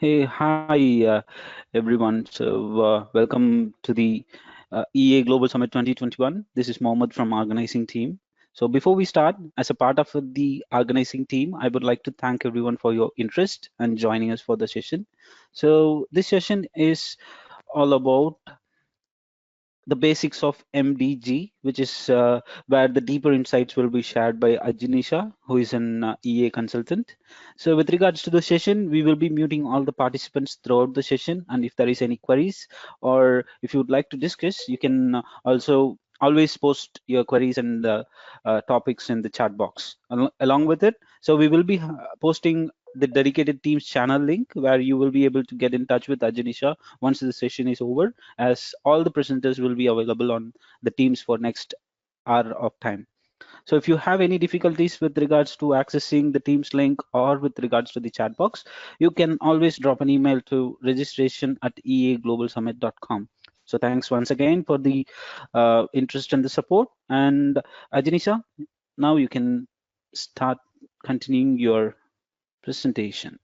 Hey, hi, everyone. Welcome to the EA Global Summit 2021. This is Mohamed from organizing team. So, before we start, as a part of the organizing team, I would like to thank everyone for your interest and joining us for the session. So, this session is all about the basics of MDG, which is where the deeper insights will be shared by Ajiniza, who is an EA consultant. So with regards to the session, we will be muting all the participants throughout the session. And if there is any queries or if you would like to discuss, you can also always post your queries and topics in the chat box along with it. So we will be posting the dedicated teams channel link where you will be able to get in touch with Ajiniza once the session is over, as all the presenters will be available on the teams for next hour of time. So if you have any difficulties with regards to accessing the teams link or with regards to the chat box, you can always drop an email to registration@eaglobalsummit.com. So thanks once again for the interest and the support. And Ajinisa, now you can start continuing your presentation.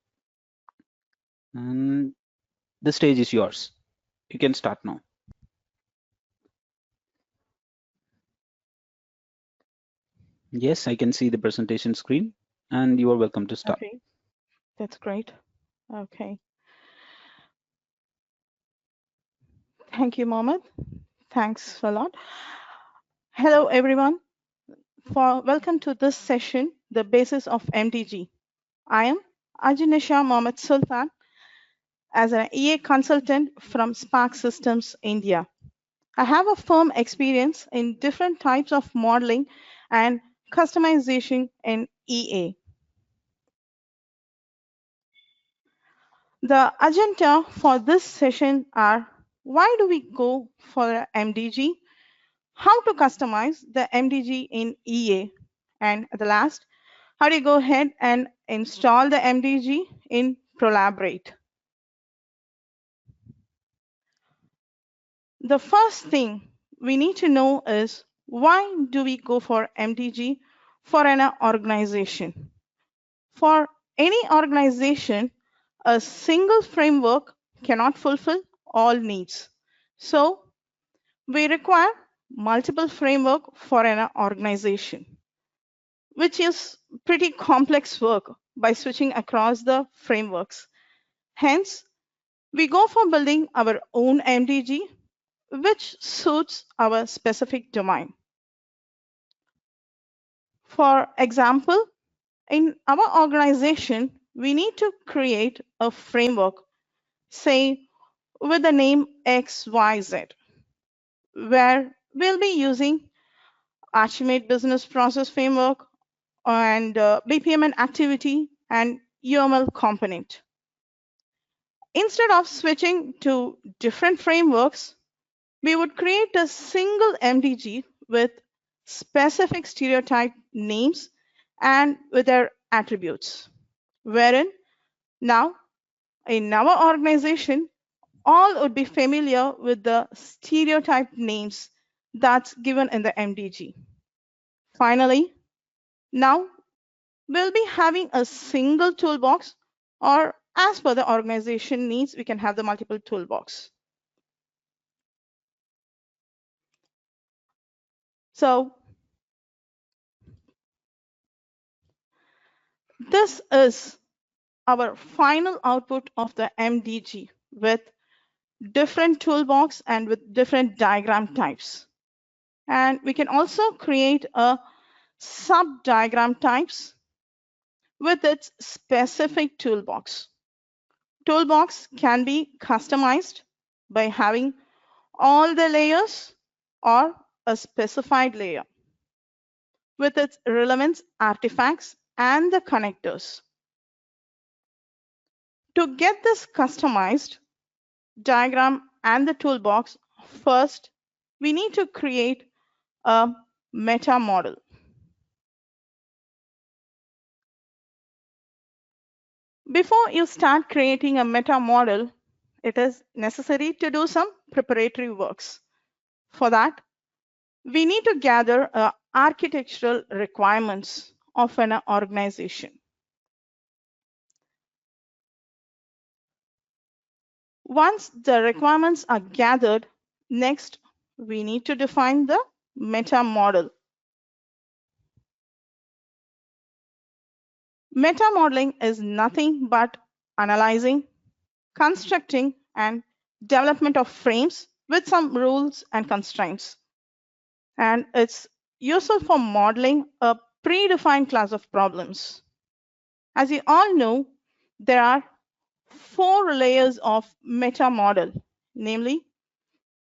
And the stage is yours. You can start now. Yes, I can see the presentation screen, and you are welcome to start. Okay, that's great. Okay. Thank you, Mohammed. Thanks a lot. Hello, everyone. Welcome to this session, The Basis of MDG. I am Ajiniza Mohamed Sultan as an EA consultant from Sparx Systems, India. I have a firm experience in different types of modeling and customization in EA. The agenda for this session are: why do we go for MDG? How to customize the MDG in EA? And at the last, how do you go ahead and install the MDG in Prolaborate? The first thing we need to know is, why do we go for MDG for an organization? For any organization, a single framework cannot fulfill all needs. So we require multiple framework for an organization, which is pretty complex work by switching across the frameworks. Hence, we go for building our own MDG, which suits our specific domain. For example, in our organization, we need to create a framework, say with the name XYZ, where we'll be using Archimate Business Process Framework and BPM and activity and UML component. Instead of switching to different frameworks, we would create a single MDG with specific stereotype names and with their attributes, wherein now in our organization, all would be familiar with the stereotype names that's given in the MDG. Finally, now we'll be having a single toolbox, or as per the organization needs, we can have the multiple toolbox. So this is our final output of the MDG with different toolbox and with different diagram types. And we can also create a sub diagram types with its specific toolbox. Toolbox can be customized by having all the layers or a specified layer with its relevance artifacts and the connectors. To get this customized diagram and the toolbox, first we need to create a meta model. Before you start creating a meta model, it is necessary to do some preparatory works. For that, we need to gather architectural requirements of an organization. Once the requirements are gathered, next we need to define the meta model. Meta modeling is nothing but analyzing, constructing, and development of frames with some rules and constraints. And it's useful for modeling a predefined class of problems. As you all know, there are 4 layers of meta model, namely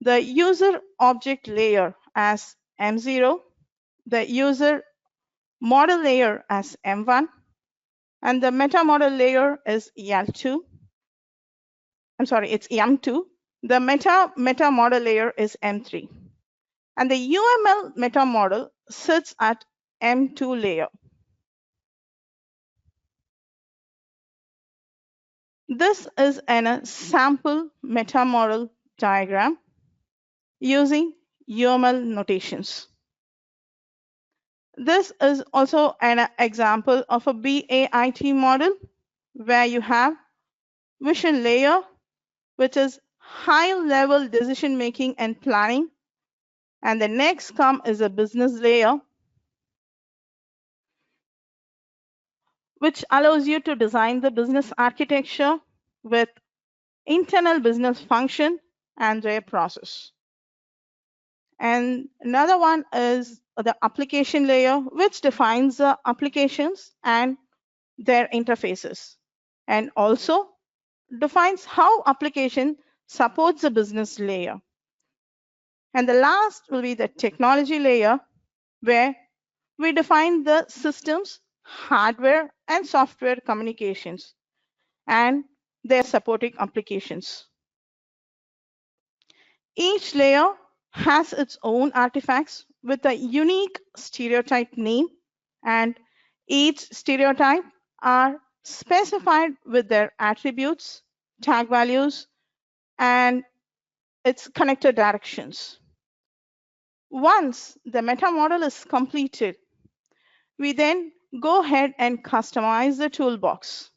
the user object layer as M0, the user model layer as M1, and the meta model layer is EL2. I'm sorry, it's M2. The meta model layer is M3. And the UML meta model sits at M2 layer. This is a sample meta model diagram using UML notations. This is also an example of a BAIT model where you have vision layer, which is high-level decision-making and planning. And the next is a business layer, which allows you to design the business architecture with internal business function and their process. And another one is the application layer, which defines the applications and their interfaces, and also defines how application supports the business layer. And the last will be the technology layer, where we define the systems, hardware, and software communications and their supporting applications. Each layer has its own artifacts with a unique stereotype name, and each stereotype are specified with their attributes, tag values, and its connector directions. Once the meta model is completed, we then go ahead and customize the toolbox.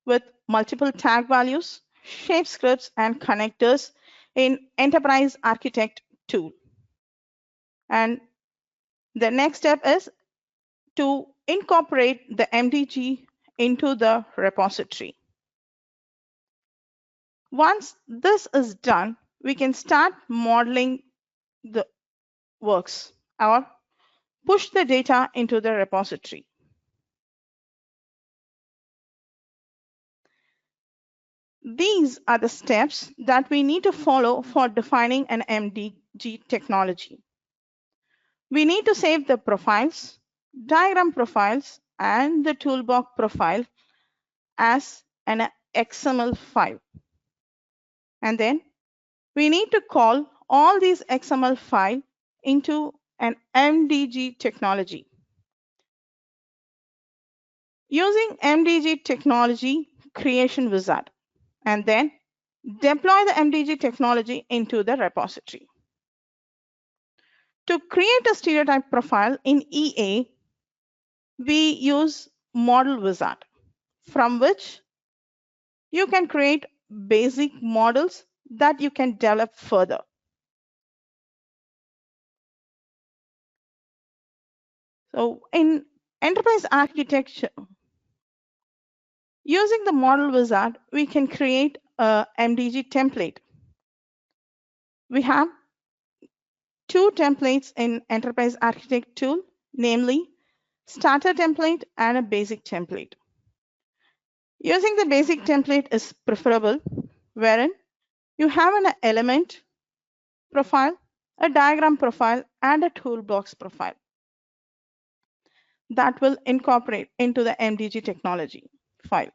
With multiple tag values, shape scripts, and connectors in Enterprise Architect tool. And the next step is to incorporate the MDG into the repository. Once this is done, we can start modeling the works or push the data into the repository. These are the steps that we need to follow for defining an MDG technology. We need to save the profiles, diagram profiles, and the toolbox profile as an XML file. And then we need to call all these XML files into an MDG technology. Using MDG Technology Creation Wizard, and then deploy the MDG technology into the repository. To create a stereotype profile in EA, we use Model Wizard, from which you can create basic models that you can develop further. So in enterprise architecture, using the Model Wizard, we can create a MDG template. We have 2 templates in Enterprise Architect tool, namely starter template and a basic template. Using the basic template is preferable, wherein you have an element profile, a diagram profile, and a toolbox profile that will incorporate into the MDG technology file.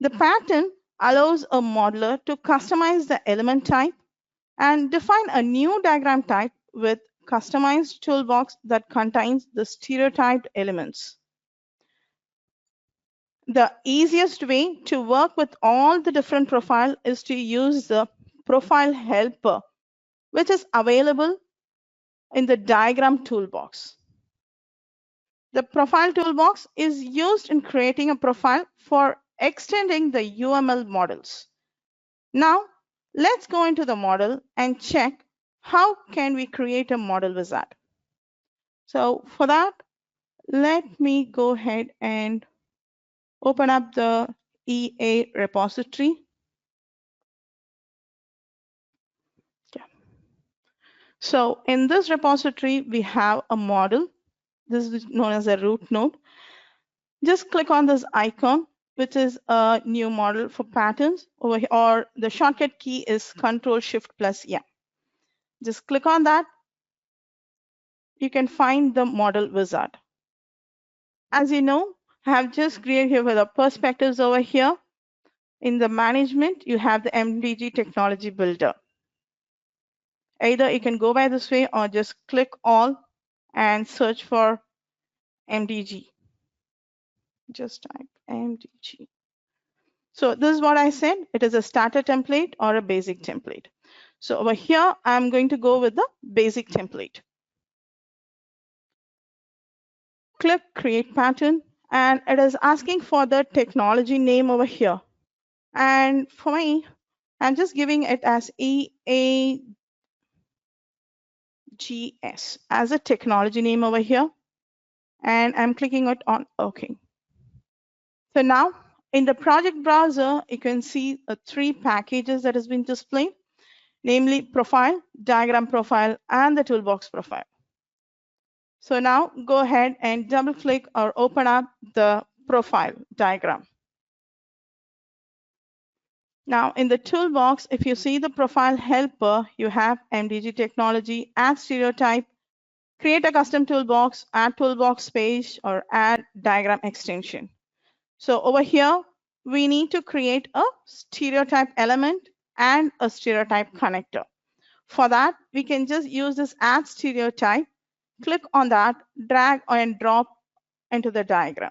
The pattern allows a modeler to customize the element type and define a new diagram type with customized toolbox that contains the stereotyped elements. The easiest way to work with all the different profiles is to use the profile helper, which is available in the diagram toolbox. The profile toolbox is used in creating a profile for extending the UML models. Now, let's go into the model and check how can we create a model wizard. So for that, let me go ahead and open up the EA repository. Yeah. So in this repository, we have a model. This is known as a root node. Just click on this icon, which is a new model for patterns over here, or the shortcut key is Control-Shift+M. Just click on that. You can find the model wizard. As you know, I have just created here with the perspectives over here. In the management, you have the MDG Technology Builder. Either you can go by this way or just click all and search for MDG. Just type MDG. So this is what I said. It is a starter template or a basic template. So over here, I'm going to go with the basic template. Click create pattern, and it is asking for the technology name over here. And for me, I'm just giving it as EAGS as a technology name over here. And I'm clicking it on OK. So now in the project browser, you can see 3 packages that has been displayed, namely profile, diagram profile, and the toolbox profile. So now go ahead and double click or open up the profile diagram. Now in the toolbox, if you see the profile helper, you have MDG Technology, add stereotype, create a custom toolbox, add toolbox page, or add diagram extension. So over here, we need to create a stereotype element and a stereotype connector. For that, we can just use this add stereotype, click on that, drag and drop into the diagram.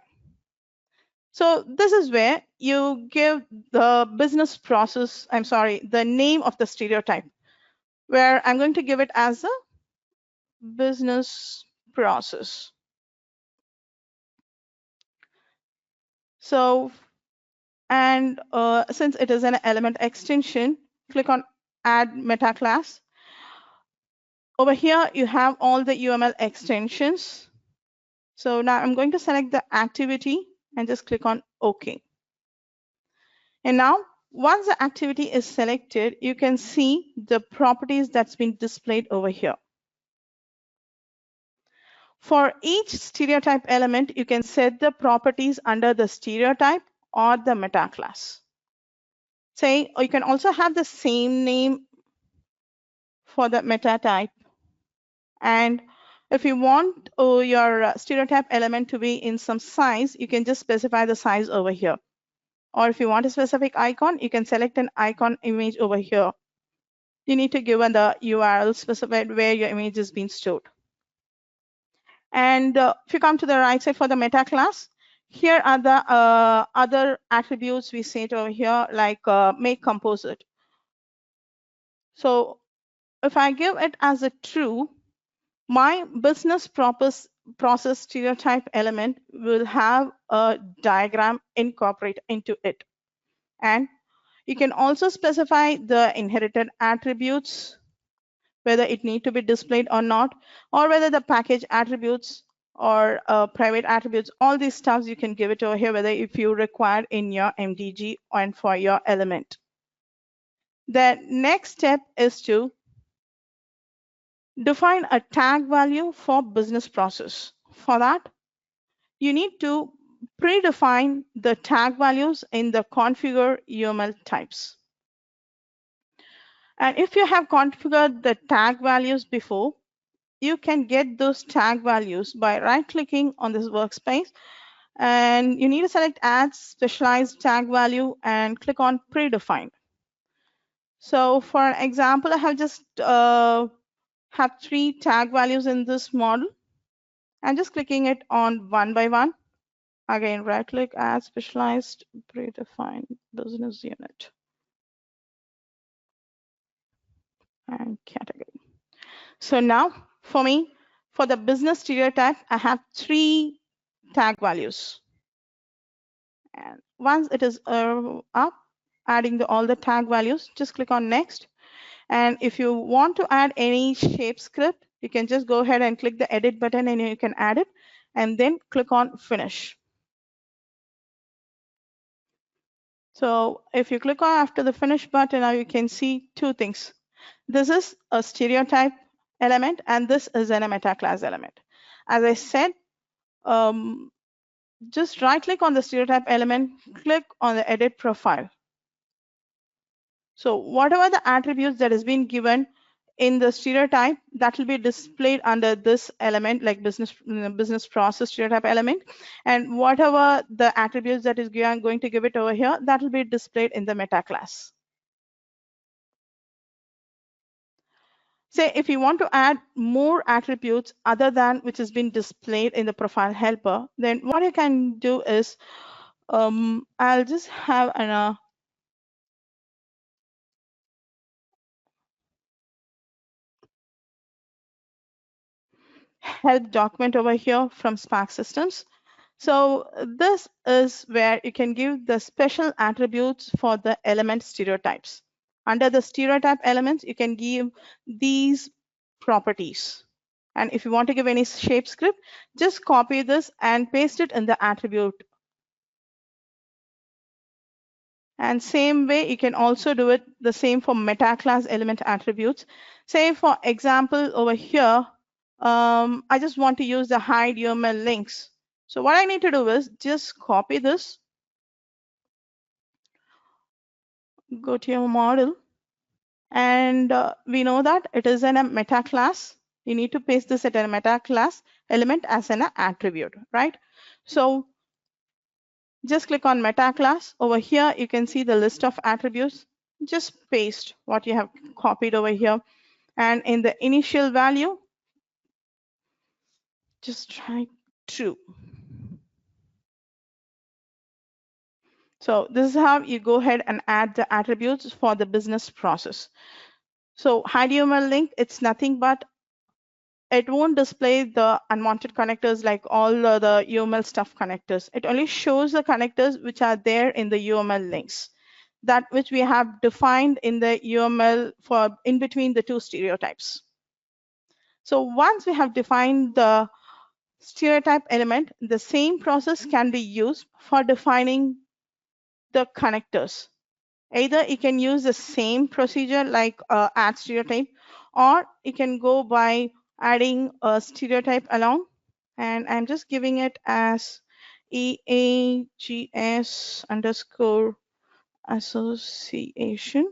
So this is where you give the business process, the name of the stereotype, where I'm going to give it as a business process. So, and since it is an element extension, click on add meta class. Over here, you have all the UML extensions. So now I'm going to select the activity and just click on OK. And now, once the activity is selected, you can see the properties that's been displayed over here. For each stereotype element, you can set the properties under the stereotype or the meta class. Say, or you can also have the same name for the meta type. And if you want your stereotype element to be in some size, you can just specify the size over here. Or if you want a specific icon, you can select an icon image over here. You need to give the URL specified where your image is being stored. And if you come to the right side for the meta class, here are the other attributes we set over here, like make composite. So if I give it as a true, my business process stereotype element will have a diagram incorporated into it. And you can also specify the inherited attributes, whether it need to be displayed or not, or whether the package attributes or private attributes, all these stuffs you can give it over here, whether if you require in your MDG and for your element. The next step is to define a tag value for business process. For that, you need to predefine the tag values in the configure UML types. And if you have configured the tag values before, you can get those tag values by right-clicking on this workspace, and you need to select add specialized tag value and click on predefined. So for an example, I have just have 3 tag values in this model. I'm just clicking it on one by one. Again, right-click, add specialized predefined business unit and category. So now for me, for the business stereotype, I have 3 tag values. And once it is up, adding all the tag values, just click on next. And if you want to add any shape script, you can just go ahead and click the edit button and you can add it, and then click on finish. So if you click on after the finish button, now you can see two things. This is a stereotype element and this is a meta class element. As I said, just right click on the stereotype element, click on the edit profile. So whatever the attributes that has been given in the stereotype, that will be displayed under this element, like business process stereotype element. And whatever the attributes that is going to give it over here, that will be displayed in the meta class. Say if you want to add more attributes other than which has been displayed in the profile helper, then what you can do is I'll just have an help document over here from Sparx Systems. So this is where you can give the special attributes for the element stereotypes. Under the stereotype elements, you can give these properties. And if you want to give any shape script, just copy this and paste it in the attribute. And same way, you can also do it the same for meta class element attributes. Say for example, over here, I just want to use the hide UML links. So what I need to do is just copy this, go to your model, and we know that it is in a meta class. You need to paste this at a meta class element as an attribute, right? So just click on meta class. Over here, you can see the list of attributes. Just paste what you have copied over here. And in the initial value, just try true. So this is how you go ahead and add the attributes for the business process. So hide UML link, it's nothing but it won't display the unwanted connectors like all the UML stuff connectors. It only shows the connectors which are there in the UML links, that which we have defined in the UML for in between the two stereotypes. So once we have defined the stereotype element, the same process can be used for defining the connectors. Either you can use the same procedure like add stereotype, or you can go by adding a stereotype along. And I'm just giving it as EAGS underscore association.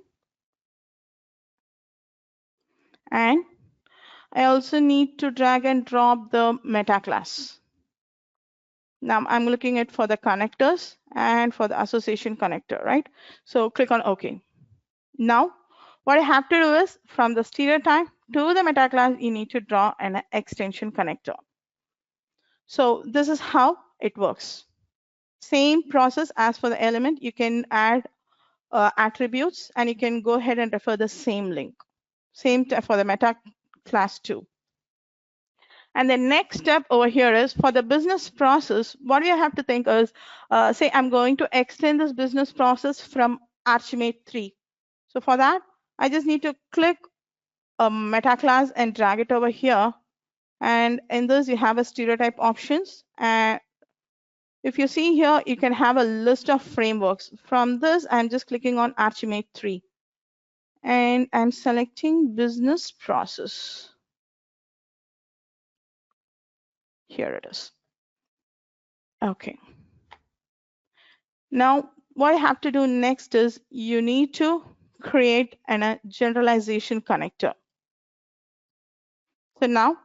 And I also need to drag and drop the meta class. Now I'm looking at for the connectors and for the association connector, right? So click on OK. Now, what I have to do is from the stereotype to the meta class, you need to draw an extension connector. So this is how it works. Same process as for the element, you can add attributes and you can go ahead and refer the same link. Same for the meta class too. And the next step over here is for the business process, what you have to think is, say I'm going to extend this business process from Archimate 3. So for that, I just need to click a meta class and drag it over here. And in this, you have a stereotype options. And if you see here, you can have a list of frameworks. From this, I'm just clicking on Archimate 3. And I'm selecting business process. Here it is. Okay. Now, what I have to do next is you need to create a generalization connector. So now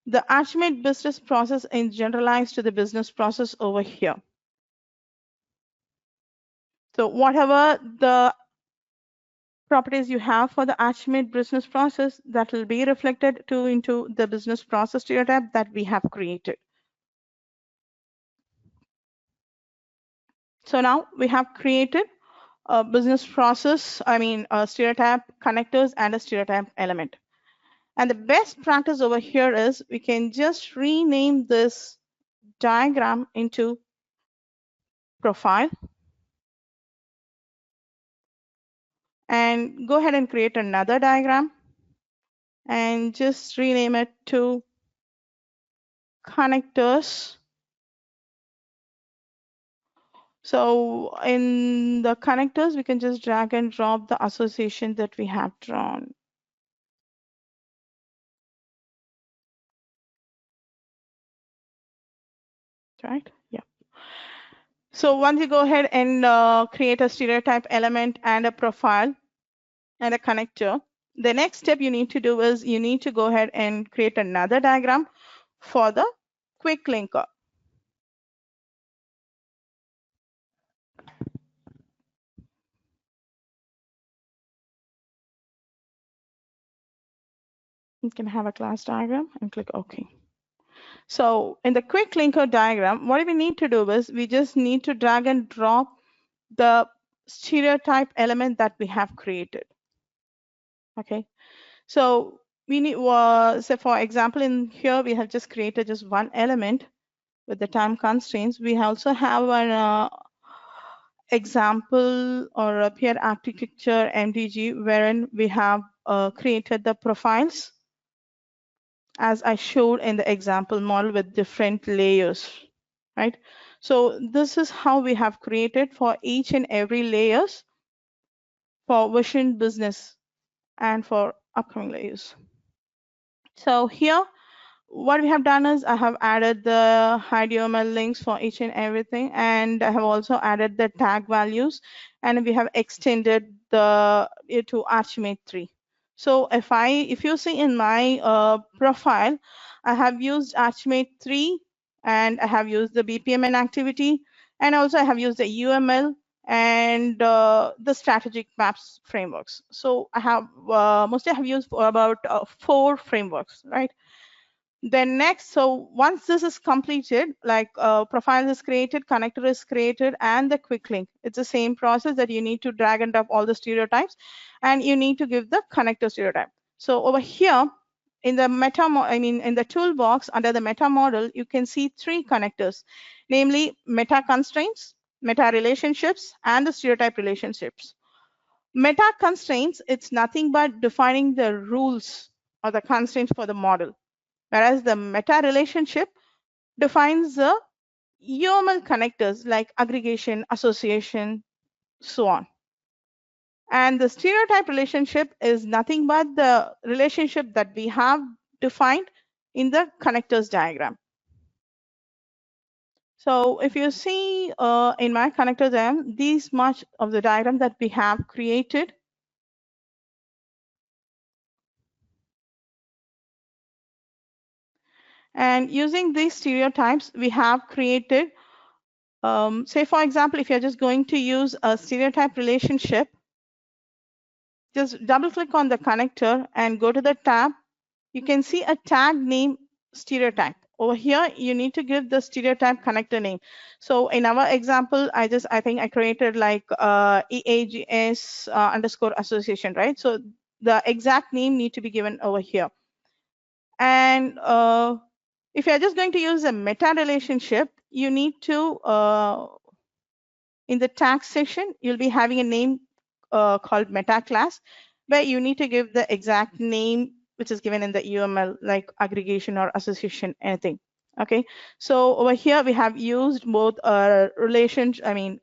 the Archimate business process is generalized to the business process over here. So whatever the properties you have for the Archimate business process, that will be reflected into the business process stereotype that we have created. So now we have created a business process, a stereotype connectors and a stereotype element. And the best practice over here is we can just rename this diagram into profile and go ahead and create another diagram and just rename it to connectors. So in the connectors, we can just drag and drop the association that we have drawn. Right? Yeah. So once you go ahead and create a stereotype element and a profile and a connector, the next step you need to do is you need to go ahead and create another diagram for the quick linker. You can have a class diagram and click OK. So in the quick linker diagram, what we need to do is we just need to drag and drop the stereotype element that we have created. Okay, so we need, say for example, in here we have just created just one element with the time constraints. We also have an example or a peer architecture MDG wherein we have created the profiles as I showed in the example model with different layers, right? So this is how we have created for each and every layers for vision business and for upcoming layers. So here, what we have done is I have added the HideUML links for each and everything, and I have also added the tag values, and we have extended the to Archimate 3. So if you see in my profile, I have used Archimate 3, and I have used the BPMN activity, and also I have used the UML and the strategic maps frameworks. So I have mostly I have used for about 4 frameworks, right? Then next, so once this is completed, like profile is created, connector is created, and the quick link, it's the same process that you need to drag and drop all the stereotypes, and you need to give the connector stereotype. So over here in the in the toolbox under the meta model, you can see 3 connectors, namely meta constraints, meta relationships, and the stereotype relationships. Meta constraints, it's nothing but defining the rules or the constraints for the model, whereas the meta relationship defines the UML connectors like aggregation, association, so on. And the stereotype relationship is nothing but the relationship that we have defined in the connectors diagram. So if you see in my connector diagram, these much of the diagram that we have created. And using these stereotypes, we have created, say for example, if you're just going to use a stereotype relationship, just double click on the connector and go to the tab. You can see a tag name stereotype. Over here, you need to give the stereotype connector name. So in our example, I think I created like EAGS underscore association, right? So the exact name need to be given over here. And if you're just going to use a meta relationship, you need to, in the tag section, you'll be having a name called meta class, where you need to give the exact name which is given in the UML, like aggregation or association, anything. Okay, so over here we have used both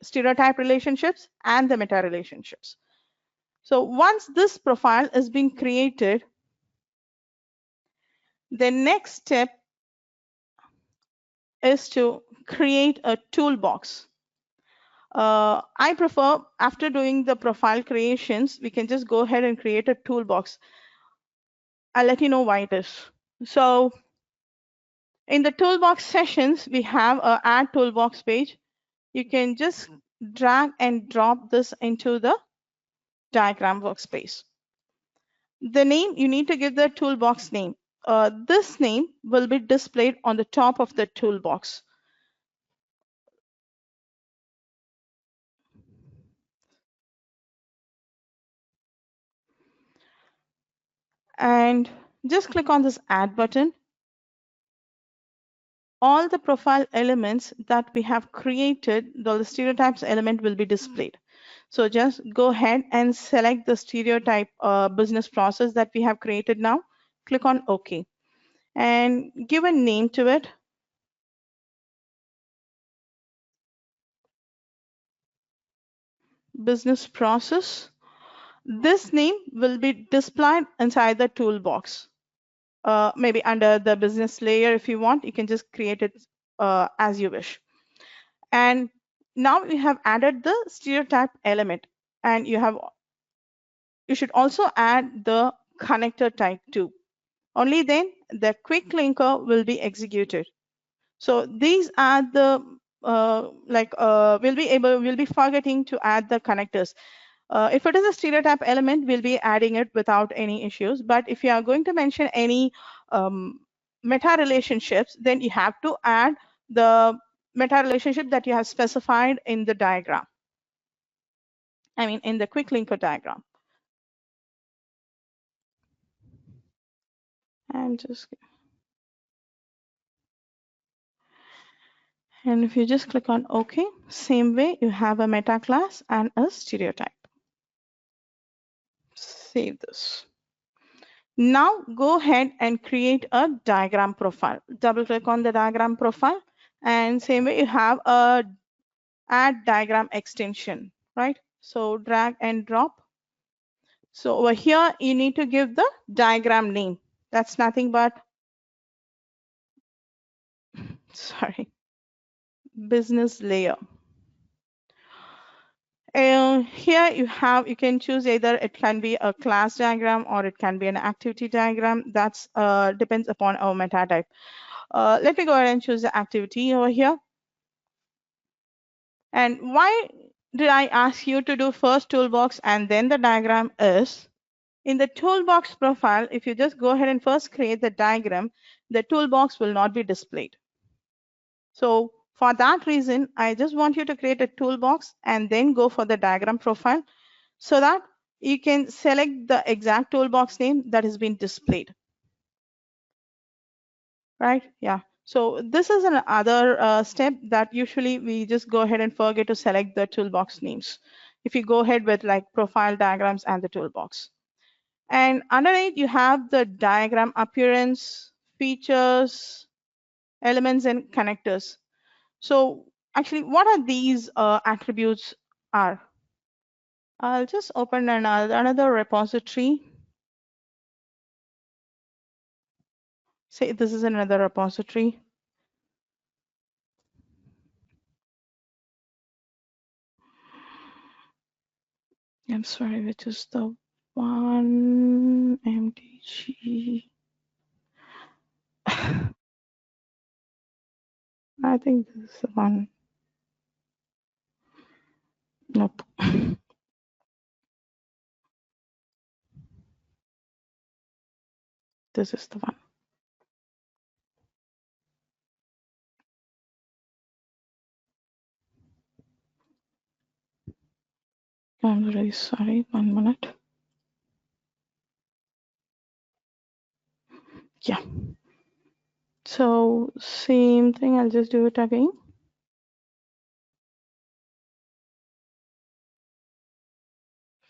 stereotype relationships and the meta relationships. So once this profile has been created, the next step is to create a toolbox. I prefer, after doing the profile creations, we can just go ahead and create a toolbox. I'll let you know why it is. So in the toolbox sessions, we have a add toolbox page. You can just drag and drop this into the diagram workspace. The name, you need to give the toolbox name. This name will be displayed on the top of the toolbox. And just click on this add button. all the profile elements that we have created, the stereotypes element will be displayed. So just go ahead and select the stereotype business process that we have created now. Click on OK and give a name to it. Business process. This name will be displayed inside the toolbox. Maybe under the business layer, if you want, you can just create it as you wish. And now we have added the stereotype element, and you should also add the connector type too. Only then the quick linker will be executed. So these are the we'll be forgetting to add the connectors. If it is a stereotype element, we'll be adding it without any issues. But if you are going to mention any meta relationships, then you have to add the meta relationship that you have specified in the diagram. I mean, in the quick linker diagram. And if you just click on OK, same way you have a meta class and a stereotype. Save this. Now go ahead and create a diagram profile. Double click on the diagram profile, and same way you have a add diagram extension, right? So drag and drop. So over here you need to give the diagram name. That's nothing but sorry, business layer. Here you can choose either it can be a class diagram or it can be an activity diagram. That's depends upon our meta type. Let me go ahead and choose the activity over here. And why did I ask you to do first toolbox and then the diagram is, in the toolbox profile, if you just go ahead and first create the diagram, the toolbox will not be displayed. So for that reason, I just want you to create a toolbox and then go for the diagram profile so that you can select the exact toolbox name that has been displayed. Right? Yeah. So this is another step that usually we just go ahead and forget to select the toolbox names. If you go ahead with like profile diagrams and the toolbox. And underneath you have the diagram appearance, features, elements, and connectors. So actually, what are these attributes are? I'll just open another repository. Say this is another repository. I'm sorry, which is the one MDG. I think this is the one. Nope. This is the one. I'm really sorry. 1 minute. Yeah. So same thing. I'll just do it again.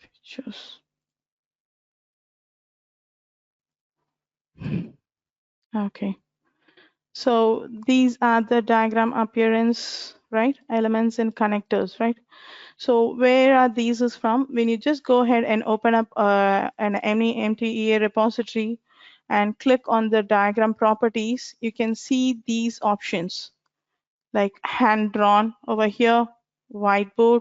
Features. Okay. So these are the diagram appearance, right? Elements and connectors, right? So where are these is from? When you just go ahead and open up an MTEA repository and click on the diagram properties, you can see these options like hand drawn over here, whiteboard,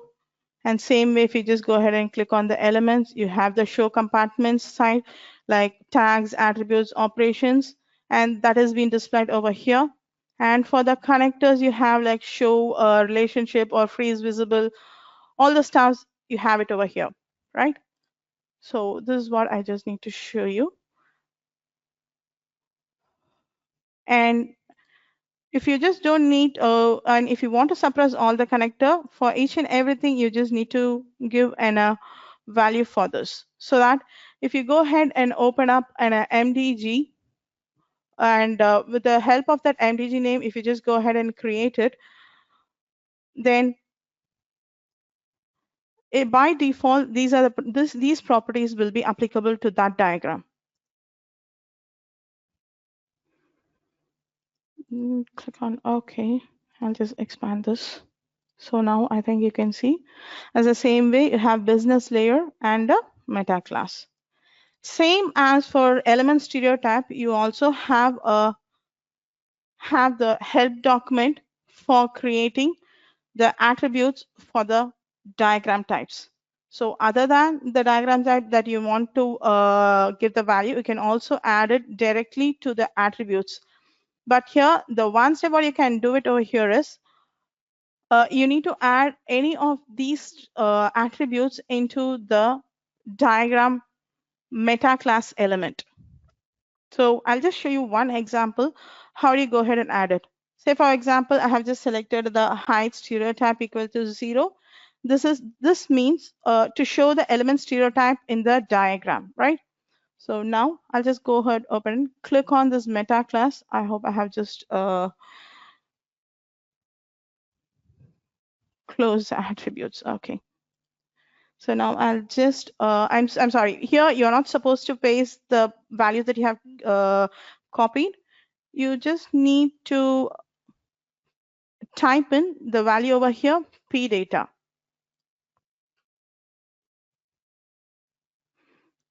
and same way if you just go ahead and click on the elements, you have the show compartments side like tags, attributes, operations, and that has been displayed over here. And for the connectors, you have like show a relationship or freeze visible, all the stuff you have it over here, right? So this is what I just need to show you. And if you just don't need, and if you want to suppress all the connector for each and everything, you just need to give a value for this. So that if you go ahead and open up an MDG And with the help of that MDG name, if you just go ahead and create it, then by default, these properties will be applicable to that diagram. Click on OK. I'll just expand this. So now I think you can see, as the same way, you have business layer and a meta class. Same as for element stereotype, you also have the help document for creating the attributes for the diagram types. So other than the diagram type that you want to give the value, you can also add it directly to the attributes. But here, the one step what you can do it over here is, you need to add any of these attributes into the diagram meta class element. So I'll just show you one example. How do you go ahead and add it? Say, for example, I have just selected the height stereotype equal to 0. This means to show the element stereotype in the diagram, right? So now I'll just go ahead, open, click on this meta class. I hope I have just closed the attributes. Okay. So now I'll just, I'm sorry, here you're not supposed to paste the values that you have copied. You just need to type in the value over here, p data.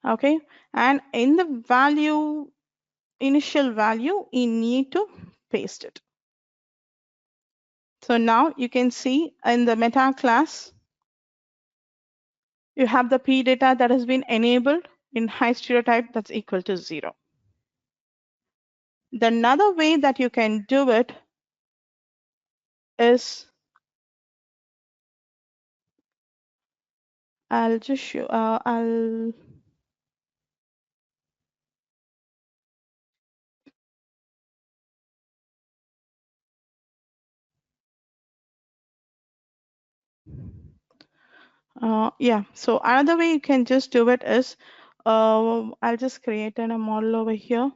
Okay, and in the value, initial value, you need to paste it. So now you can see in the meta class, you have the p data that has been enabled in high stereotype that's equal to 0. The another way that you can do it is, I'll just show, yeah, so another way you can just do it is, I'll just create a model over here.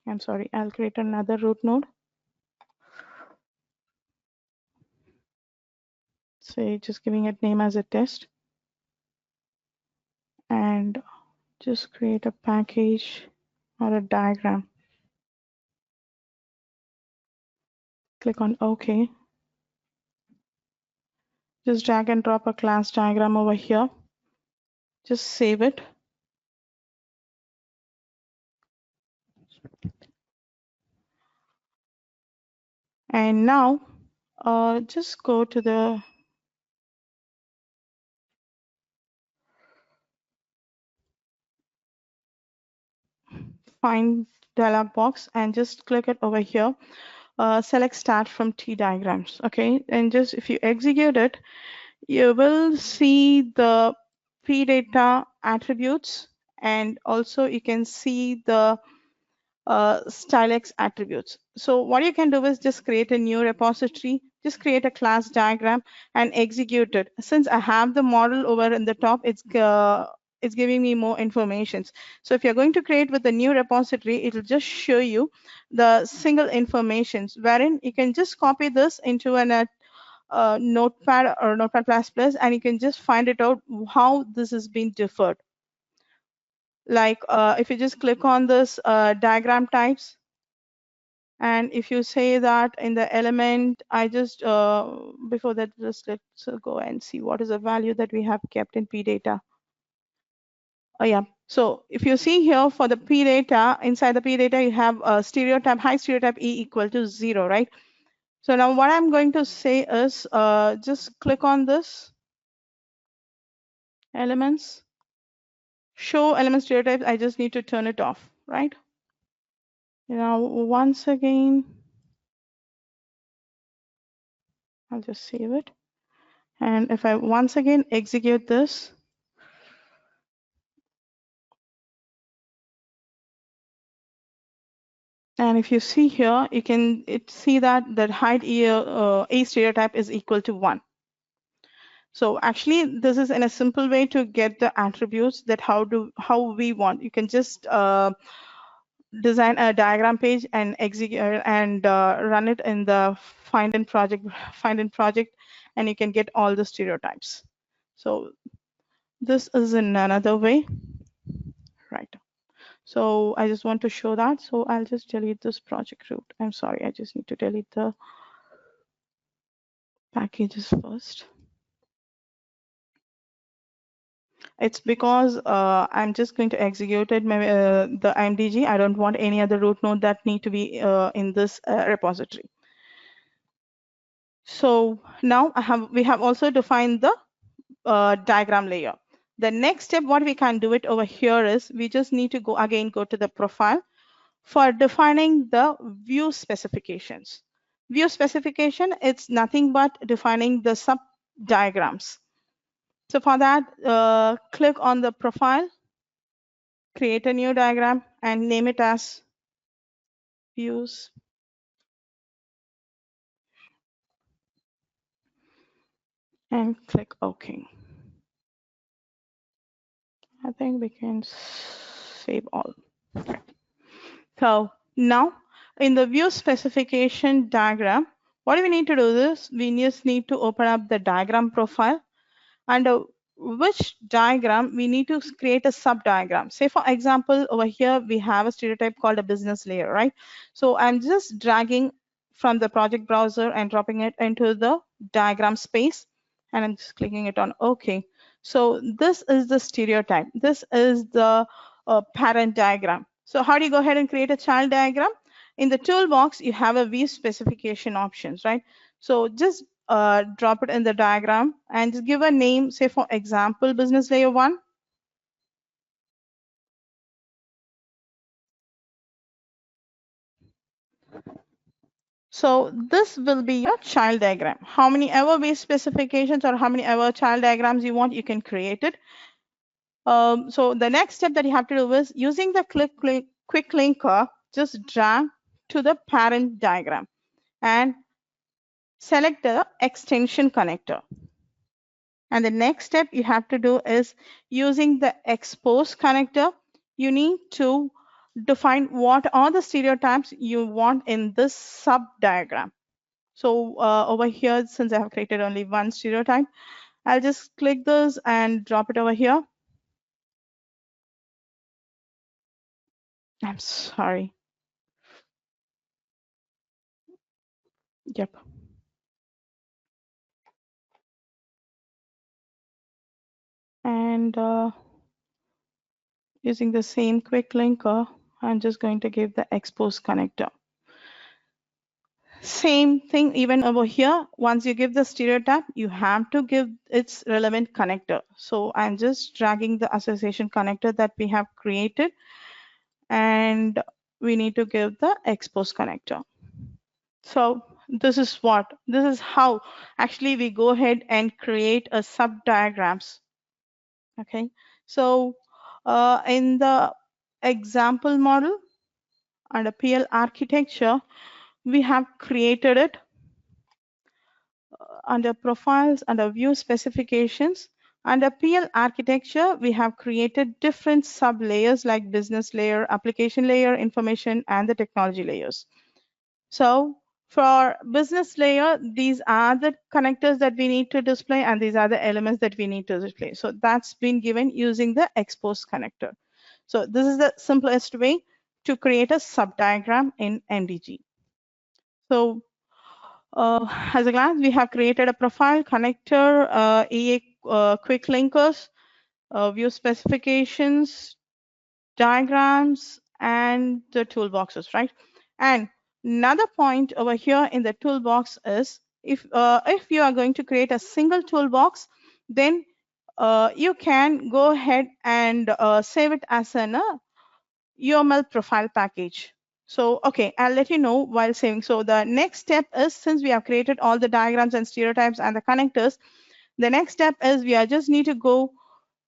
I'm sorry, I'll create another root node. Say, just giving it name as a test. And just create a package or a diagram. Click on OK. Just drag and drop a class diagram over here. Just save it. And now just go to the Find dialog box and just click it over here. Select Start from T diagrams. Okay, and just if you execute it, you will see the P data attributes, and also you can see the Stylex attributes. So what you can do is just create a new repository, just create a class diagram and execute it. Since I have the model over in the top, it's giving me more information. So if you're going to create with a new repository, it'll just show you the single informations, wherein you can just copy this into an notepad or notepad++, and you can just find it out how this has been differed. Like if you just click on this diagram types, and if you say that in the element, I just before that, just let's go and see what is the value that we have kept in p data. Oh yeah, so if you see here for the p data, inside the p data you have a stereotype, high stereotype e equal to 0, right? So now what I'm going to say is just click on this elements, show element stereotypes. I just need to turn it off, right? Now once again, I'll just save it. And if I once again execute this, and if you see here, you can see that height A stereotype is equal to 1. So actually, this is in a simple way to get the attributes that how we want. You can just design a diagram page and execute and run it in the find in project, and you can get all the stereotypes. So this is in another way, right? So I just want to show that. So I'll just delete this project root. I'm sorry, I just need to delete the packages first. It's because I'm just going to execute it, the MDG. I don't want any other root node that need to be in this repository. So now we have also defined the diagram layer. The next step, what we can do it over here is we just need to go to the profile for defining the view specifications. View specification, it's nothing but defining the sub diagrams. So for that, click on the profile, create a new diagram and name it as views. And click OK. I think we can save all. Okay. So now in the view specification diagram, what do we need to do this? We just need to open up the diagram profile. Under which diagram we need to create a sub diagram. Say for example, over here we have a stereotype called a business layer, right? So I'm just dragging from the project browser and dropping it into the diagram space, and I'm just clicking it on OK. So this is the stereotype. This is the parent diagram. So how do you go ahead and create a child diagram? In the toolbox, you have a view specification options, right? So just drop it in the diagram and just give a name, say for example, business layer 1. So this will be your child diagram. How many ever view specifications or how many ever child diagrams you want, you can create it. So the next step that you have to do is using the quick linker, just drag to the parent diagram and select the extension connector. And the next step you have to do is using the expose connector, you need to define what are the stereotypes you want in this sub diagram. So over here, since I have created only one stereotype, I'll just click this and drop it over here. I'm sorry. Yep. And using the same quick linker, I'm just going to give the expose connector. Same thing even over here. Once you give the stereotype, you have to give its relevant connector. So I'm just dragging the association connector that we have created, and we need to give the expose connector. So this is how actually we go ahead and create a sub diagrams. Okay, so in the example model under PL architecture, we have created it under profiles, under view specifications. Under PL architecture, we have created different sub layers like business layer, application layer, information, and the technology layers. So for business layer, these are the connectors that we need to display, and these are the elements that we need to display. So that's been given using the expose connector. So this is the simplest way to create a sub diagram in MDG. So as a glance, we have created a profile, connector, EA quick linkers, view specifications, diagrams, and the toolboxes, right? And another point over here in the toolbox is if you are going to create a single toolbox, then you can go ahead and save it as an UML profile package. So, okay, I'll let you know while saving. So the next step is, since we have created all the diagrams and stereotypes and the connectors, the next step is we just need to go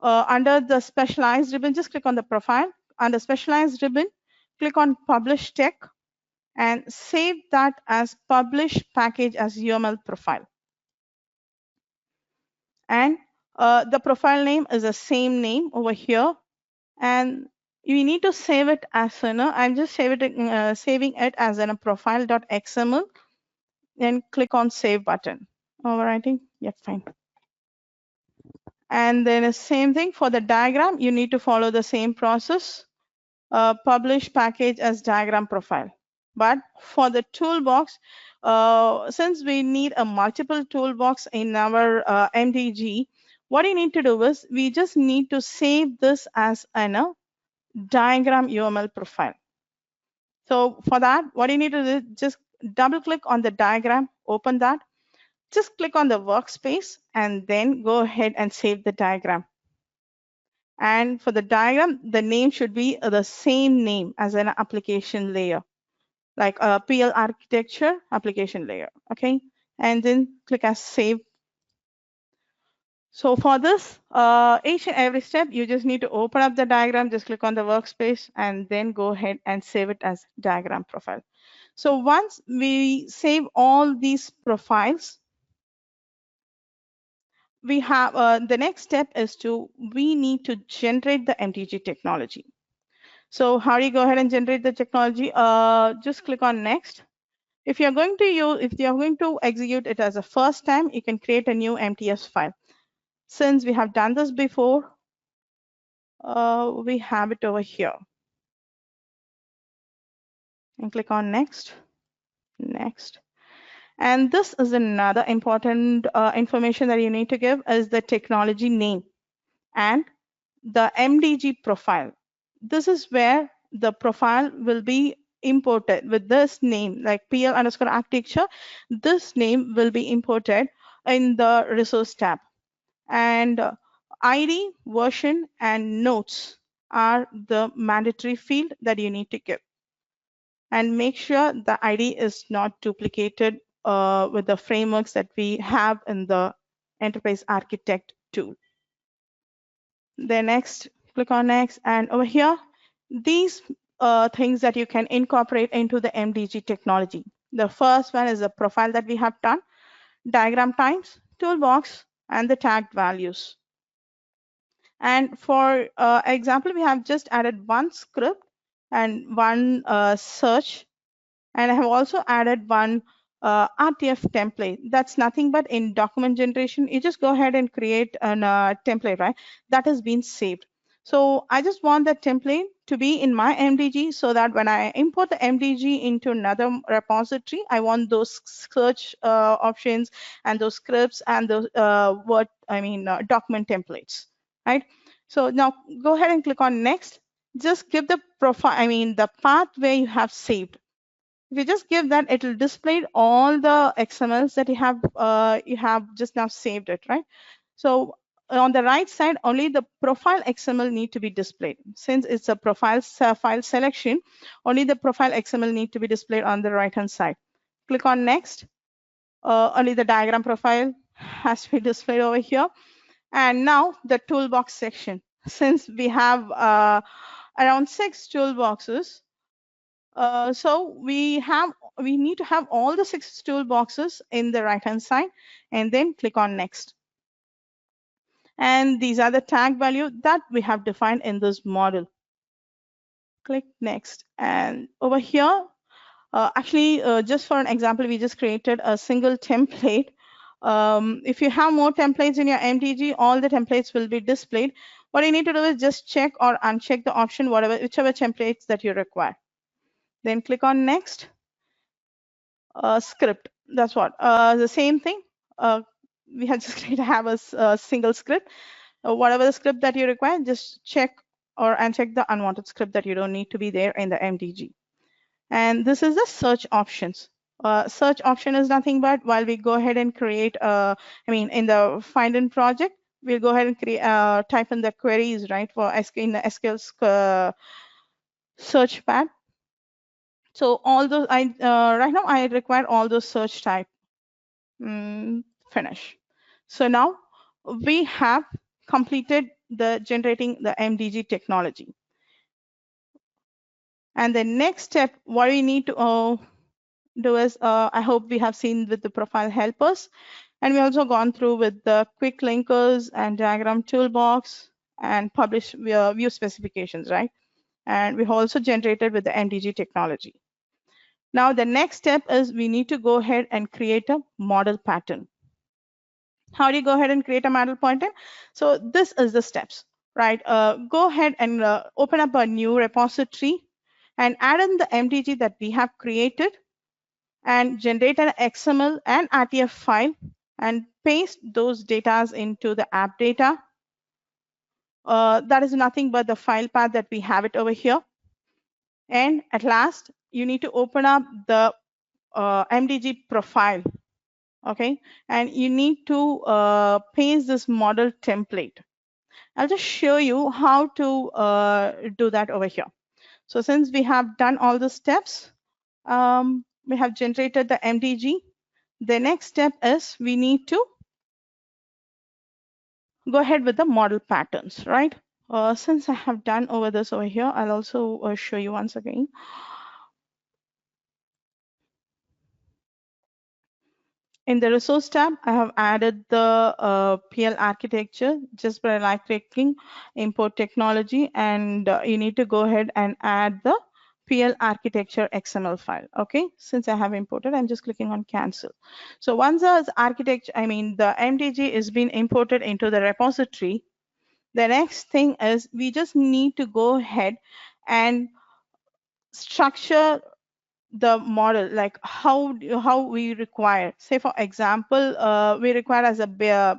under the specialized ribbon, just click on the profile. Under specialized ribbon, click on publish tech and save that as publish package as UML profile. And the profile name is the same name over here. And You need to save it as I'm just saving it as a profile.xml, then click on save button. Overwriting, yep, fine. And then the same thing for the diagram, you need to follow the same process. Publish package as diagram profile. But for the toolbox, since we need a multiple toolbox in our MDG, what you need to do is we just need to save this as a diagram UML profile. So for that, what you need to do is just double click on the diagram, open that, just click on the workspace and then go ahead and save the diagram. And for the diagram, the name should be the same name as an application layer, like a PL architecture application layer, okay? And then click as save. So for this, each and every step, you just need to open up the diagram, just click on the workspace and then go ahead and save it as diagram profile. So once we save all these profiles, we have the next step is we need to generate the MDG technology. So how do you go ahead and generate the technology? Just click on next. If you're going to execute it as a first time, you can create a new MTS file. Since we have done this before, we have it over here. And click on next, next. And this is another important information that you need to give is the technology name and the MDG profile. This is where the profile will be imported with this name, like PL underscore architecture. This name will be imported in the resource tab. And ID, version, and notes are the mandatory field that you need to give. And make sure the ID is not duplicated with the frameworks that we have in the Enterprise Architect tool. Then next, click on next, and over here, these things that you can incorporate into the MDG technology. The first one is the profile that we have done, diagram types, toolbox, and the tagged values. And for example, we have just added one script and one search, and I have also added one RTF template. That's nothing but in document generation, you just go ahead and create a template, right? That has been saved. So I just want that template to be in my MDG so that when I import the MDG into another repository, I want those search options and those scripts and those document templates, right? So now go ahead and click on next. Just give the profile, the path where you have saved. If you just give that, it will display all the XMLs that you have just now saved it, right? So on the right side, only the profile XML need to be displayed. Since it's a profile file selection, only the profile XML need to be displayed on the right-hand side. Click on next. Only the diagram profile has to be displayed over here. And now the toolbox section. Since we have around 6 toolboxes, so we need to have all the 6 toolboxes in the right hand side and then click on next. And these are the tag value that we have defined in this model. Click next. And over here, just for an example, we just created a single template. If you have more templates in your MDG, all the templates will be displayed. What you need to do is just check or uncheck the option, whichever templates that you require. Then click on next. Script. That's what. The same thing. We have just to have a single script. Whatever the script that you require, just check or uncheck the unwanted script that you don't need to be there in the MDG. And this is the search options. Search option is nothing but while we go ahead and create, in the find in project, we'll go ahead and create, type in the queries, right, for in the SQL search pad. So all those, right now I require all those search type. Finish. So now we have completed the generating the MDG technology. And the next step, what we need to do is, I hope we have seen with the profile helpers. And we also gone through with the quick linkers and diagram toolbox and publish view specifications, right? and we also generated with the MDG technology. Now the next step is we need to go ahead and create a model pattern. How do you go ahead and create a model pattern? So this is the steps, right? Go ahead and open up a new repository and add in the MDG that we have created and generate an XML and RTF file and paste those data into the app data. That is nothing but the file path that we have it over here. And at last, you need to open up the MDG profile, okay? And you need to paste this model template. I'll just show you how to do that over here. So since we have done all the steps, we have generated the MDG. The next step is we need to go ahead with the model patterns, right? Since I have done over this over here, I'll also show you once again. In the resource tab, I have added the PL architecture just by right clicking, import technology, and you need to go ahead and add the PL architecture XML file. Okay, since I have imported, I'm just clicking on cancel. So once the architecture, the MDG is being imported into the repository, the next thing is we just need to go ahead and structure the model, like how we require. Say for example, we require as a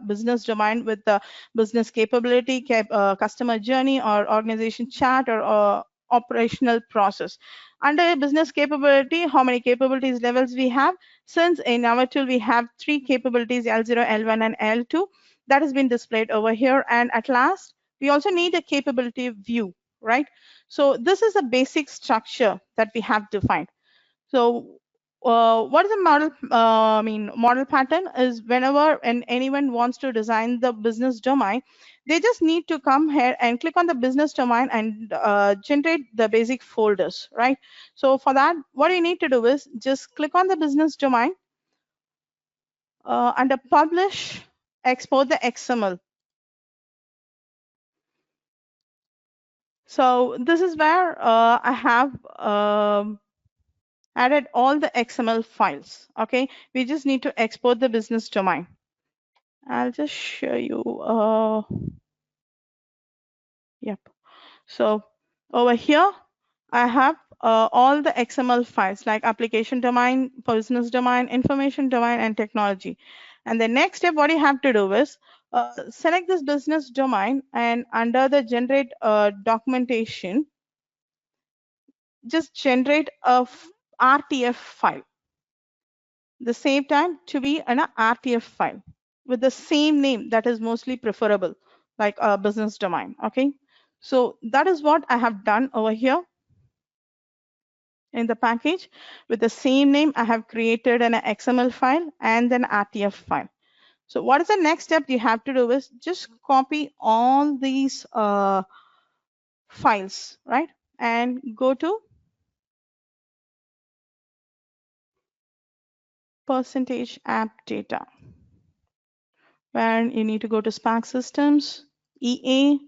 business domain with the business capability, customer journey, or organization chart, or operational process. Under a business capability, how many capabilities levels we have? Since in our tool we have 3 capabilities, L0, L1, and L2, that has been displayed over here. And at last, we also need a capability view, right? So this is a basic structure that we have defined. So what is a model? Model pattern is whenever anyone wants to design the business domain, they just need to come here and click on the business domain and generate the basic folders, right? So for that, what you need to do is just click on the business domain, under publish, export the XML. So this is where I have added all the XML files. Okay, we just need to export the business domain. I'll just show you. Yep. So over here, I have all the XML files like application domain, business domain, information domain, and technology. And the next step, what you have to do is select this business domain, and under the generate documentation, just generate a RTF file. The same time to be an RTF file with the same name, that is mostly preferable, like a business domain. Okay, so that is what I have done over here in the package. With the same name, I have created an XML file and then RTF file. So what is the next step you have to do is just copy all these files, right? And go to percentage app data, where you need to go to Sparx systems, EA,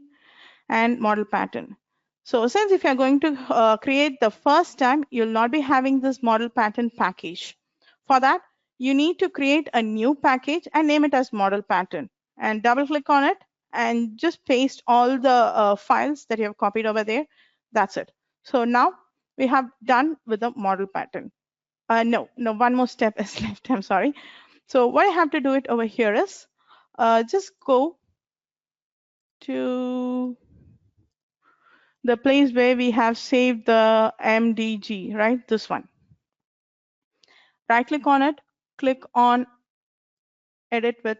and model pattern. So since if you're going to create the first time, you'll not be having this model pattern package. For that, you need to create a new package and name it as model pattern, and double click on it and just paste all the files that you have copied over there. That's it. So now we have done with the model pattern. No, one more step is left. I'm sorry. So what I have to do it over here is just go to the place where we have saved the MDG, right? This one. Right click on it, click on edit with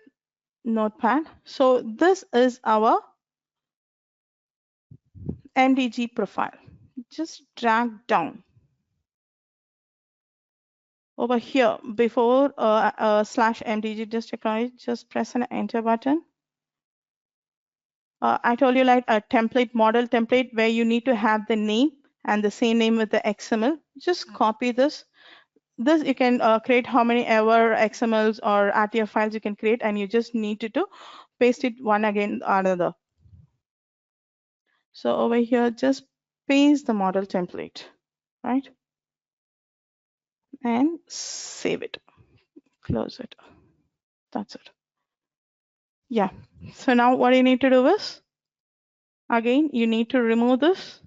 notepad. So this is our MDG profile. Just drag down. Over here, before /MDG Technology, just press an enter button. I told you like a template, model template, where you need to have the name and the same name with the XML. Just copy this. This you can create how many ever XMLs or RTF files you can create, and you just need to paste it one again another. So over here, just paste the model template, right? And save it, close it. That's it. Yeah. So now what you need to do is, again, you need to remove this.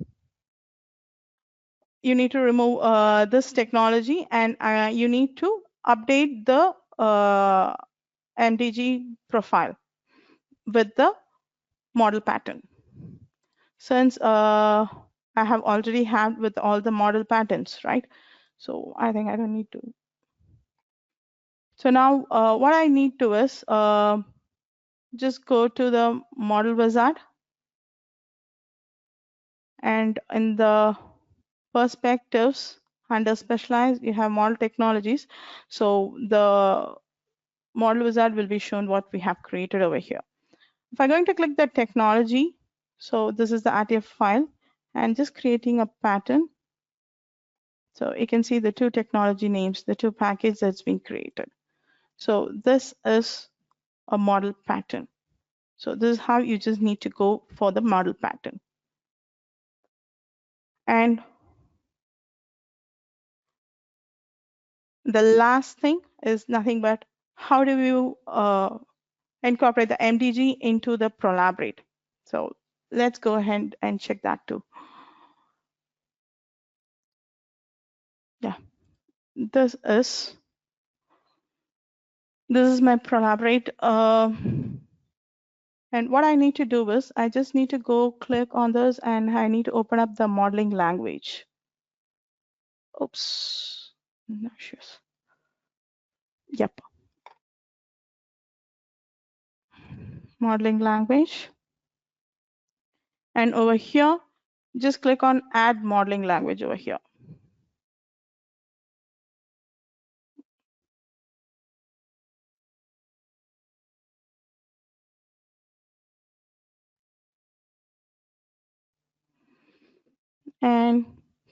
You need to remove this technology, and you need to update the MDG profile with the model pattern. Since I have already had with all the model patterns, right? So I think I don't need to. So now what I need to is just go to the model wizard, and in the perspectives under specialized, you have model technologies. So the model wizard will be shown what we have created over here. If I'm going to click the technology, so this is the RTF file, and just creating a pattern. So you can see the two technology names, the two packages that's been created. So this is a model pattern. So this is how you just need to go for the model pattern. And the last thing is nothing but how do you incorporate the MDG into the Prolaborate. So let's go ahead and check that too. Yeah, this is my Prolaborate. And what I need to do is I just need to go click on this, and I need to open up the modeling language. Oops, no issues. Yep, modeling language. And over here, just click on add modeling language over here. And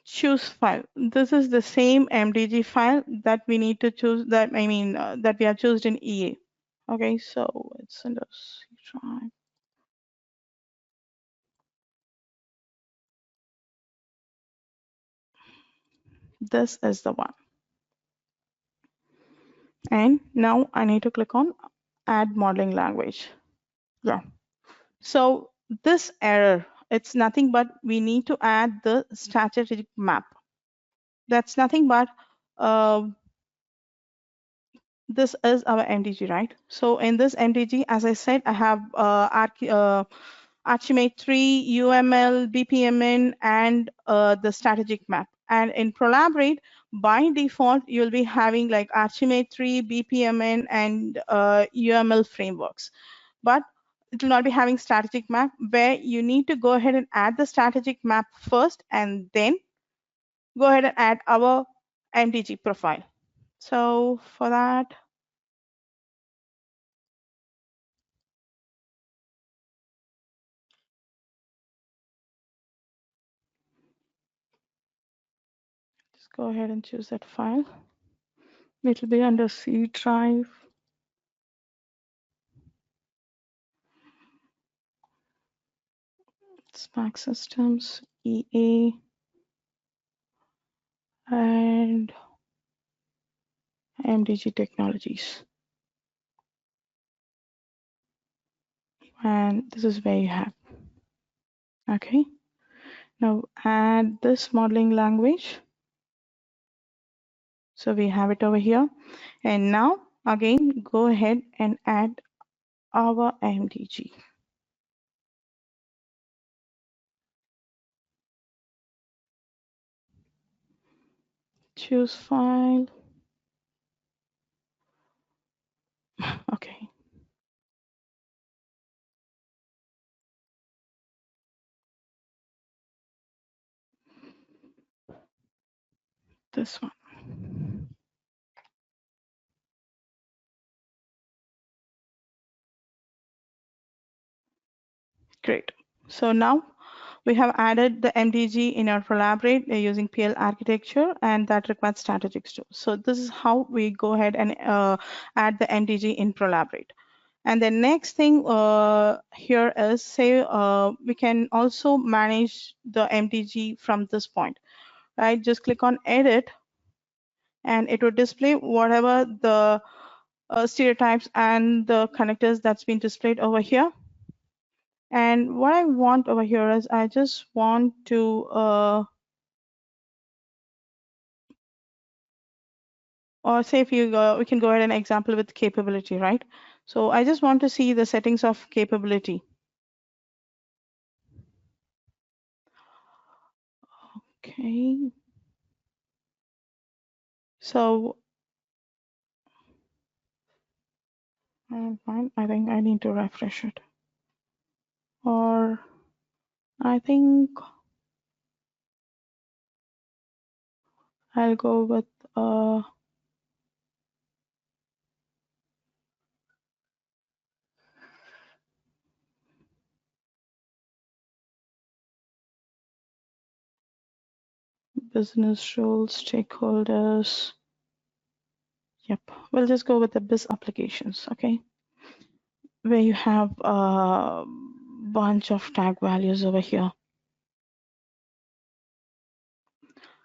choose file. This is the same MDG file that we need to choose, that that we have chosen in EA. Okay, so it's in the C drive. This is the one. And now I need to click on add modeling language. Yeah. So this error, it's nothing but we need to add the strategic map. That's nothing but this is our MDG, right? So in this MDG, as I said, I have Archimate 3, UML, BPMN, and the strategic map. And in Prolaborate, by default, you'll be having like Archimate 3, BPMN, and UML frameworks. But it will not be having strategic map, where you need to go ahead and add the strategic map first, and then go ahead and add our MDG profile. So for that, just go ahead and choose that file. It will be under C drive. Sparx Systems, EA, and MDG Technologies. And this is where you have. Okay. Now add this modeling language. So we have it over here. And now again, go ahead and add our MDG. Choose file. Okay. This one. Great. So now we have added the MDG in our Prolaborate using PL architecture, and that requires strategics too. So this is how we go ahead and add the MDG in Prolaborate. And the next thing here is, say, we can also manage the MDG from this point, right? Just click on edit and it will display whatever the stereotypes and the connectors that's been displayed over here. And what I want over here is I just want to or say if you we can go ahead and example with capability, right? So I just want to see the settings of capability. Okay. So I'm fine. I think I need to refresh it. Or I think I'll go with business rules, stakeholders. Yep, we'll just go with the biz applications, okay? Where you have a bunch of tag values over here.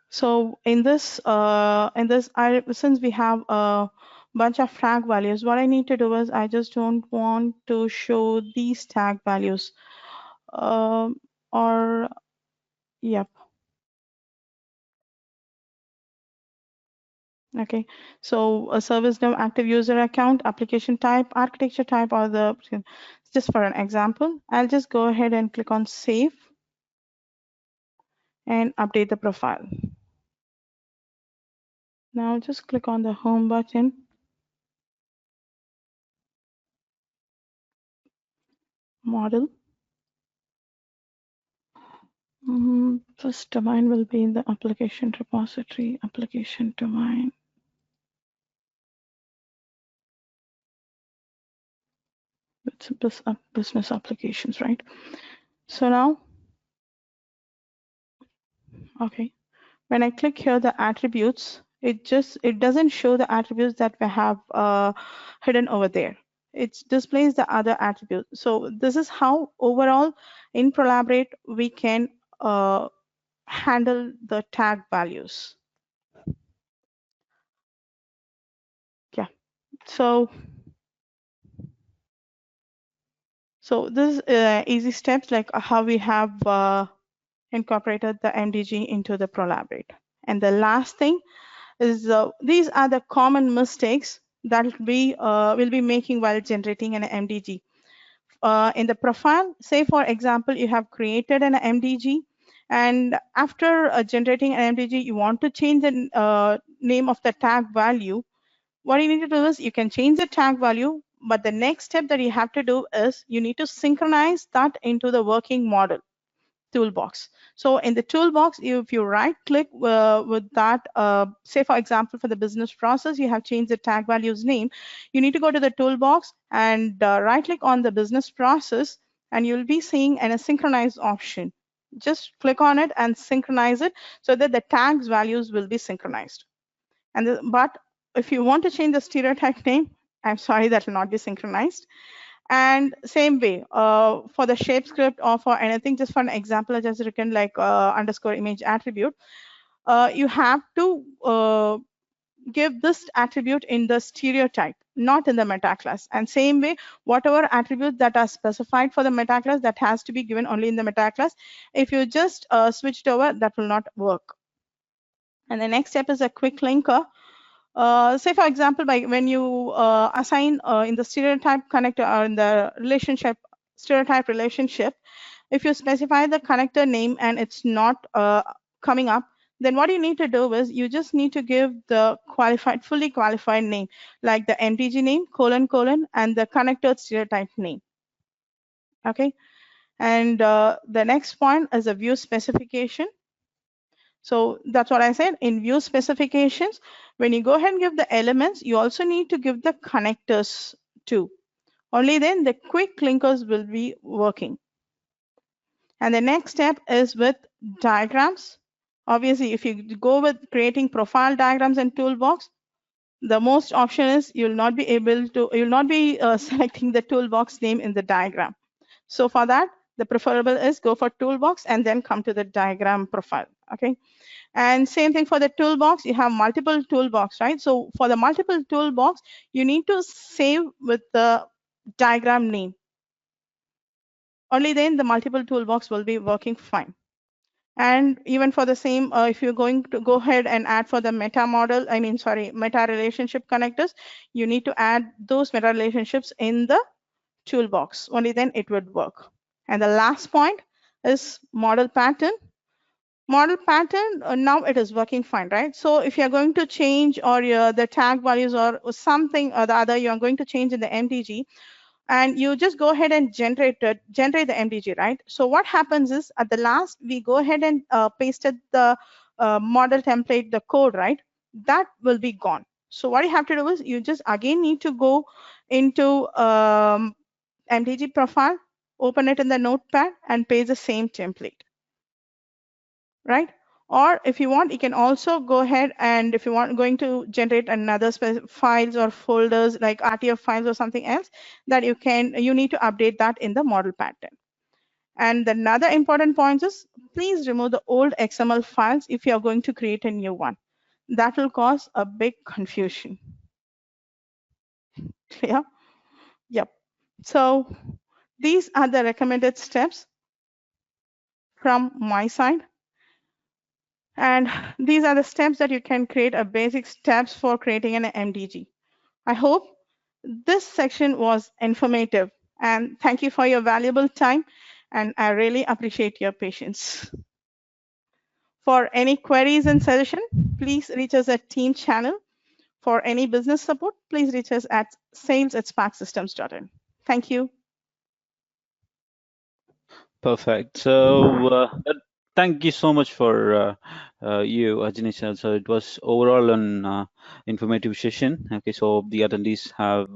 So in this, since we have a bunch of tag values, what I need to do is I just don't want to show these tag values. Or, yep. Okay, so a service name, active user account, application type, architecture type, or the, just for an example, I'll just go ahead and click on save and update the profile. Now just click on the home button. Model. First domain will be in the application repository, application domain. It's business applications, right? So now, okay, when I click here, the attributes, it doesn't show the attributes that we have hidden over there. It displays the other attributes. So this is how overall in Prolaborate we can handle the tag values. Yeah. So this is easy steps like how we have incorporated the MDG into the Prolaborate. And the last thing is these are the common mistakes that we'll be making while generating an MDG. In the profile, say for example, you have created an MDG, and after generating an MDG, you want to change the name of the tag value. What you need to do is you can change the tag value, but the next step that you have to do is you need to synchronize that into the working model toolbox. So in the toolbox, if you right click with that, say for example, for the business process, you have changed the tag values name, you need to go to the toolbox and right click on the business process, and you'll be seeing an synchronize option. Just click on it and synchronize it so that the tags values will be synchronized. But if you want to change the stereotype name, I'm sorry, that will not be synchronized. And same way for the shape script or for anything, just for an example, I just written like underscore image attribute. You have to give this attribute in the stereotype, not in the meta class. And same way, whatever attributes that are specified for the meta class, that has to be given only in the meta class. If you just switch it over, that will not work. And the next step is a quick linker. Say for example, by when you assign in the stereotype connector or in the relationship stereotype relationship, if you specify the connector name and it's not coming up, then what you need to do is you just need to give the fully qualified name, like the MDG name, colon, and the connector stereotype name. Okay. And the next point is a view specification. So that's what I said. In view specifications, when you go ahead and give the elements, you also need to give the connectors too. Only then the quick linkers will be working. And the next step is with diagrams. Obviously, if you go with creating profile diagrams in Toolbox, The most option is you'll not be selecting the toolbox name in the diagram. So for that, the preferable is go for toolbox and then come to the diagram profile. Okay. And same thing for the toolbox, you have multiple toolbox, right? So for the multiple toolbox, you need to save with the diagram name. Only then the multiple toolbox will be working fine. And even for the same, if you're going to go ahead and add for the meta model, meta relationship connectors, you need to add those meta relationships in the toolbox. Only then it would work. And the last point is model pattern. Model pattern, now it is working fine, right? So if you're going to change or the tag values or something or the other, you're going to change in the MDG, and you just go ahead and generate the MDG, right? So what happens is at the last, we go ahead and pasted the model template, the code, right? That will be gone. So what you have to do is you just again need to go into MDG profile, open it in the notepad and paste the same template, right? Or if you want, you can also go ahead and if you want going to generate another files or folders like RTF files or something else that you need to update that in the model pattern. And another important point is please remove the old XML files if you are going to create a new one. That will cause a big confusion. Clear? Yep. So these are the recommended steps from my side. And these are the steps that you can create a basic steps for creating an MDG. I hope this section was informative and thank you for your valuable time and I really appreciate your patience. For any queries and suggestion, please reach us at team channel. For any business support, please reach us at sales@sparxsystems.in. Thank you. Perfect. So thank you so much for you, Ajiniza. So it was overall an informative session. Okay, so the attendees have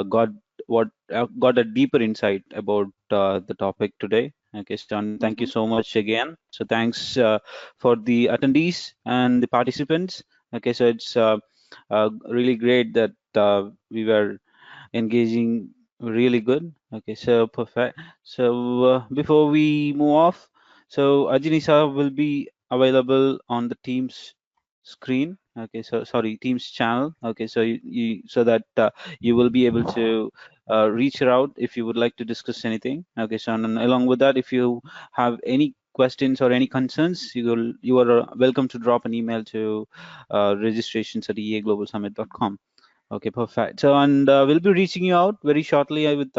got a deeper insight about the topic today. Okay, so and thank you so much again. So thanks for the attendees and the participants. Okay, so it's really great that we were engaging really good. Okay, so perfect. So before we move off, so Ajinisa will be available on the Teams screen. Okay, so sorry, Teams channel. Okay, so so that you will be able to reach her out if you would like to discuss anything. Okay, so and along with that, if you have any questions or any concerns, you are welcome to drop an email to registrations@eaglobalsummit.com. Okay, perfect. So, and we'll be reaching you out very shortly with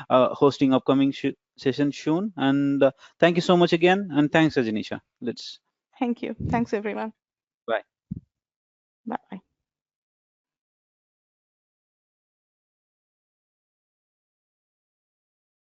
hosting upcoming session soon. And thank you so much again. And thanks, Ajinisha. Thank you. Thanks, everyone. Bye. Bye.